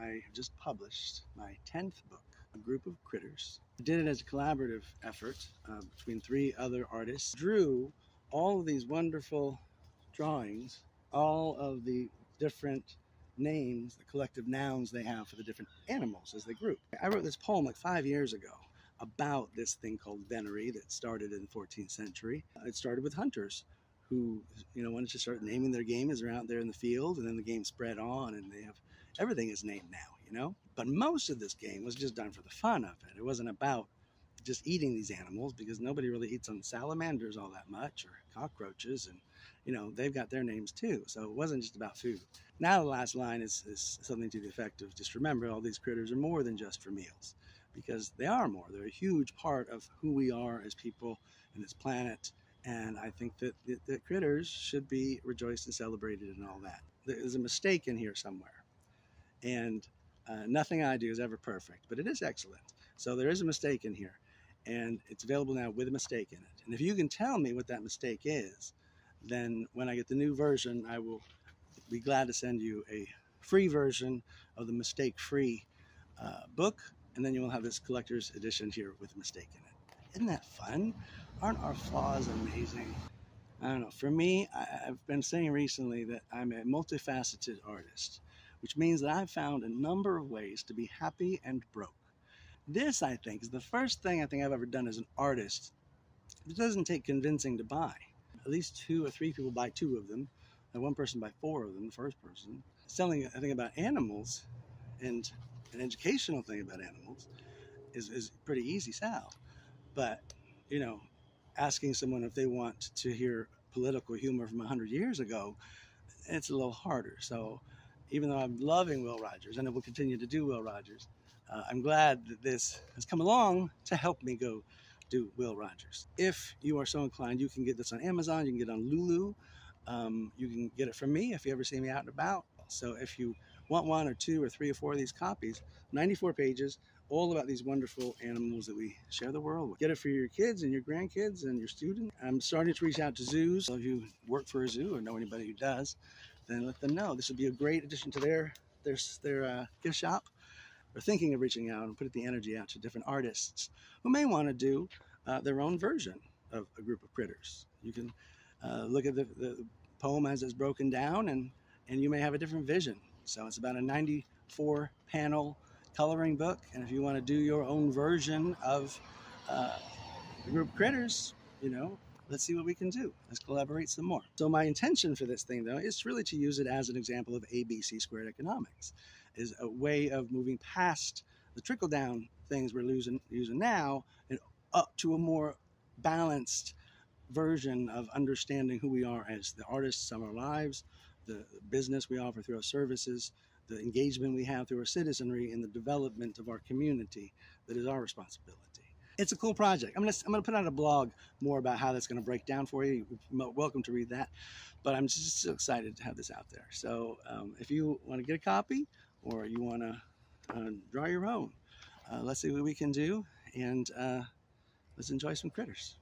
I have just published my 10th book, A Group of Critters. I did it as a collaborative effort between 3 other artists. Drew all of these wonderful drawings, all of the different names, the collective nouns they have for the different animals as they group. I wrote this poem like 5 years ago about this thing called venery that started in the 14th century. It started with hunters who, wanted to start naming their game as they're out there in the field, and then the game spread on, and they have everything is named now. But most of this game was just done for the fun of it. It wasn't about just eating these animals, because nobody really eats on salamanders all that much, or cockroaches, and they've got their names too. So it wasn't just about food. Now the last line is something to the effect of, just remember, all these critters are more than just for meals, because they are more. They're a huge part of who we are as people and this planet. And I think that the critters should be rejoiced and celebrated and all that. There's a mistake in here somewhere. And nothing I do is ever perfect, but it is excellent. So there is a mistake in here, and it's available now with a mistake in it. And if you can tell me what that mistake is, then when I get the new version, I will be glad to send you a free version of the mistake-free book, and then you will have this collector's edition here with a mistake in it. Isn't that fun? Aren't our flaws amazing? I don't know. For me, I've been saying recently that I'm a multifaceted artist, which means that I've found a number of ways to be happy and broke. This, I think, is the first thing I think I've ever done as an artist that doesn't take convincing to buy. At least 2 or 3 people buy 2 of them, and 1 person buy 4 of them, the first person. Selling a thing about animals and an educational thing about animals is pretty easy sell. But, asking someone if they want to hear political humor from 100 years ago, it's a little harder. So even though I'm loving Will Rogers, and I will continue to do Will Rogers, I'm glad that this has come along to help me go do Will Rogers. If you are so inclined, you can get this on Amazon, you can get it on Lulu, you can get it from me if you ever see me out and about. So if you want 1 or 2 or 3 or 4 of these copies, 94 pages, all about these wonderful animals that we share the world with. Get it for your kids and your grandkids and your students. I'm starting to reach out to zoos. So if you work for a zoo or know anybody who does, then let them know. This would be a great addition to their gift shop. We're thinking of reaching out and putting the energy out to different artists who may want to do their own version of A Group of Critters. You can look at the poem as it's broken down, and you may have a different vision. So it's about a 94 panel coloring book, and if you want to do your own version of A Group of Critters, let's see what we can do. Let's collaborate some more. So my intention for this thing, though, is really to use it as an example of ABC squared economics, is a way of moving past the trickle-down things we're using now and up to a more balanced version of understanding who we are as the artists of our lives, the business we offer through our services, the engagement we have through our citizenry, and the development of our community that is our responsibility. It's a cool project. I'm gonna put out a blog more about how that's gonna break down for you. You're welcome to read that. But I'm just so excited to have this out there. So if you want to get a copy, or you want to draw your own, let's see what we can do, and let's enjoy some critters.